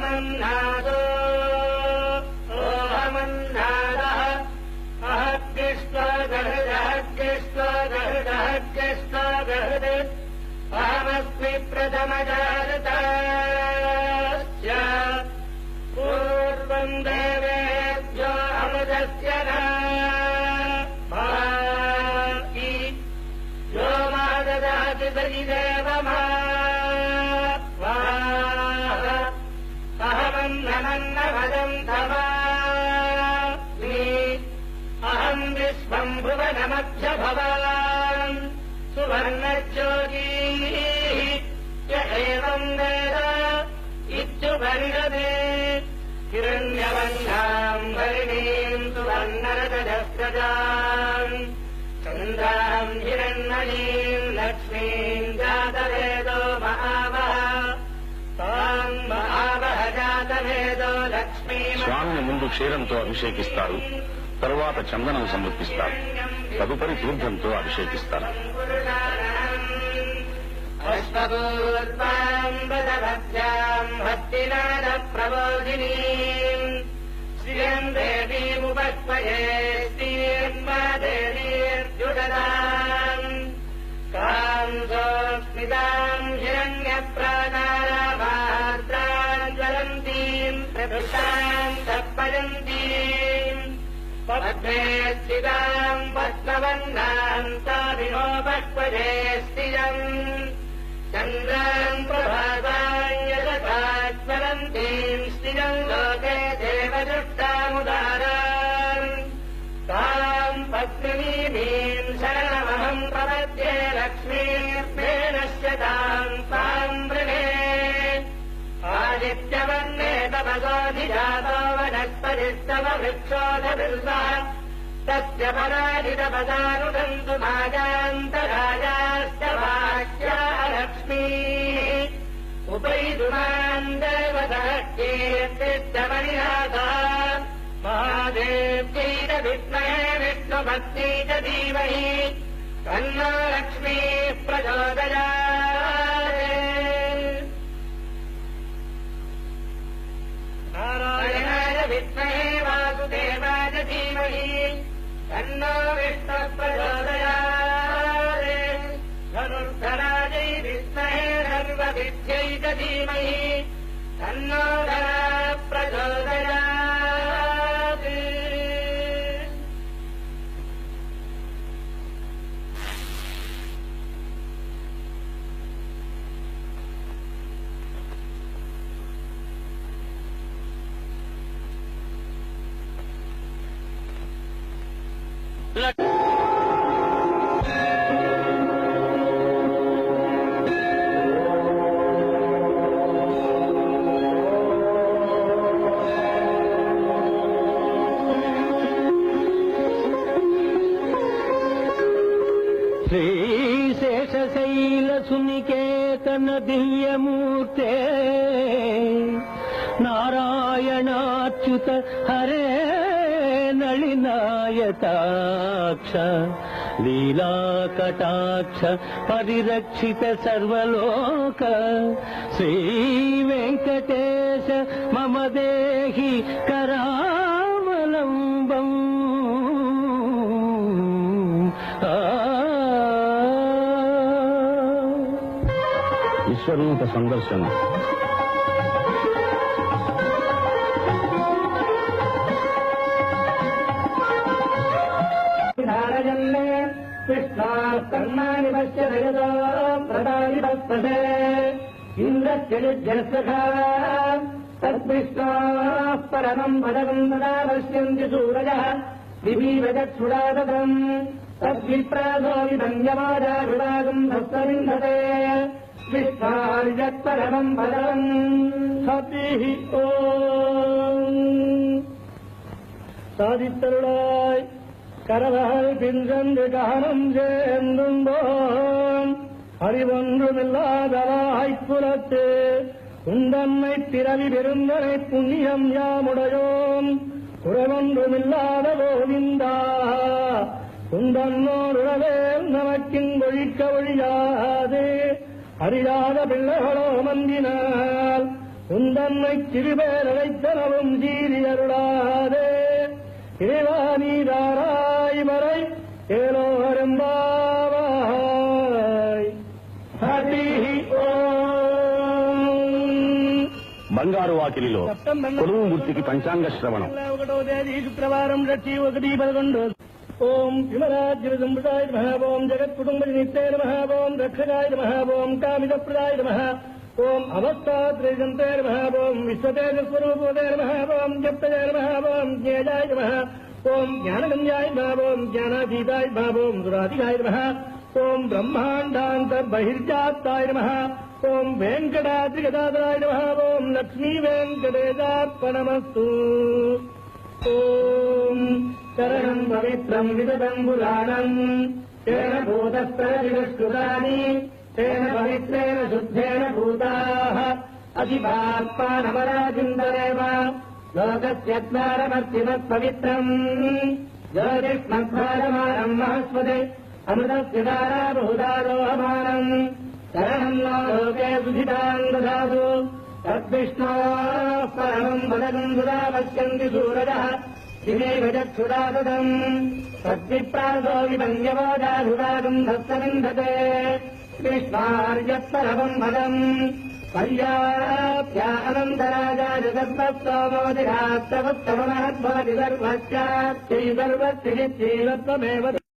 अहमन्नादो ओहमन्नादः अहग्निष्वगहृदहग्निष्वगहृदहग्निष्वगहृद अहमस्मि प्रथमजातस्य पूर्वम् देवेभ्यो अमृतस्य न यो मा ददाति सविदेवमा अहमन्नमन्नभदम् धमामि अहम् विश्वम् भुवनमध्य भवान् सुवर्णज्योतिः य एवम् वेद इत्युपनिषदे हिरण्यवर्णाम् हरिणीम् सुवर्णरजस्रजाम् चन्द्राम् हिरण्मयीम् लक्ष्मीम् जातवेदो महावः ताम् महावः जातवेदो लक्ष्मी స్వామిని ముందు క్షీరంతో అభిషేకిస్తారు, తరువాత చందనం సమర్పిస్తారు, తదుపరి తీర్థంతో అభిషేకిస్తారు. అశ్వపూర్వాం బదభక్త్యాం భక్తినాద ప్రబోధినీం శ్రియం దేవీముపక్వయే శ్రీర్మాదేవీర్యుడదాం కాంసోస్మితాం హిరణ్యప్రాకారాభాద్రాం జ్వలంతీం ప్రకృతాం తప్పయంతీం పద్మే స్థితాం పద్మవర్ణాం తాభినోపక్వజే స్థిరం చంద్రాం ప్రభావాజ్వలంతీం స్థిరం లోకే దేవదృష్టాముదారాం తాం పద్మినీం శరణమహం ప్రపద్యే లక్ష్మీర్భేణస్య తాం తాం వృణే ఆదిత్యవర్ణే తపసోధిజాతో వనస్పతిస్తవ వృక్షోధవిల్వః తస్య పరాజితపదానుదంతు మాజాంతరాజాశ్చ వాక్యా లక్ష్మీః ఉపైదుమాన్ దేవతः కీర్తిస్తమనినాథः మహాదేవ్యై చ విద్మహే విష్ణుభక్త్యై చ ధీమహి తన్నో లక్ష్మీః ప్రచోదయాత్. నారాయణాయ విద్మహే వాసుదేవాయ ధీమహి తన్నో విష్ణుః ప్రచోదయాత్. ధనుర్ధరాజై విద్మహే సర్వవిద్యై చ ధీమహి తన్నో ధనః ప్రచోదయాత్. శ్రీశేషశైలసునికేతన దివ్యమూర్తే నారాయణాచ్యుత హరే నళినాయతాక్ష లీలాకటాక్ష పరిరక్షిత సర్వలోక శ్రీ వెంకటేశ మమ దేహి కరావలంబం. విశ్వరూప సందర్శనం. నారయన్నే కృష్ణాస్తన్నాని పశ్యతో ప్రదాని భక్తసే ఇంద్రస్యజస్సఖా తద్విష్ణాః పరమం పదం తదా పశ్యంతి సూరజः విభీవజక్షుడాదం తద్విప్రాసో విధన్యమాజా విడాగం భక్తవిందతే విష్ణార్యత్పరమం పదం హరి ఓం. சாதித்தருளாய் கரவல் பின்றென்று ககனம் சேர்ந்தும்போம் அறிவொன்றுமில்லாதவாய்ப் புலத்து உந்தன்மை பிறவி பெருந்தனை புண்ணியம் யாமுடையோம் குறவொன்றுமில்லாத கோவிந்தா குந்தன்னோருளவேல் நமக்கிங்கொழிக்க ஒழியாது அறியாத பிள்ளைகளோ மந்தினால் உந்தன்னை சிறுபேரழைத்தனவும் சீரி அருளாதே இறைவாணி தாராய் மறை ஏலோரம்பாவாய் ஹரி ఓం. బంగారు వాకిలిలో కొలువు మూర్తికి పంచాంగ శ్రవణం. 1వ తేదీ శుక్రవారం 1/11. ఓం విమలాద్రి సంప్రదాయ నమః. ఓం జగత్కుటుంబ నిత్యాయ నమః. ఓం రక్షకాయ నమః. ఓం కామితప్రదాయ నమః. ఓం అవస్థాత్రేజంతాయ నమః. ఓం విశ్వతేజస్వరూపోదయ నమః. ఓం జప్తజాయ నమః. ఓం జ్ఞేయాయ నమః. ఓం జ్ఞానగమ్యాయ నమః. ఓం జ్ఞానాతీతాయ నమః. ఓం దురాధికాయ నమః. ఓం బ్రహ్మాండాంతర్బహిర్జాతాయ నమః. ఓం వెంకటాద్రిగదాధరాయ నమః. ఓం లక్ష్మీ వెంకటేశార్పణమస్తు. ఓం శరణం పవిత్రం విదతం పురాణం తేన భూతస్తరవిష్కృతాని తేన పవిత్రేణ శుద్ధేన భూతాః అధిపాత్మానమరాజిందరేవ లోకస్య జ్ఞానమర్తిమత్ పవిత్రం జ్యోతిష్మద్భారమానం మహస్వదే అమృతస్య ధారా బహుధారోహమానం శరణం నో లోకే సుధితాం దదాతు తద్విష్ణోః పరమం పదం సుధా పశ్యంతి సూరజః దివేవ చక్షురాదం తద్విప్రాసో విభంగ్యవాదాధురాగం దత్తవిందతే కృష్ణార్యత్పరమం పదం పర్యాప్యానంతరాజా జగత్సోమోదిరాత్తవత్తమహద్భవతి సర్వస్యాత్యై సర్వస్య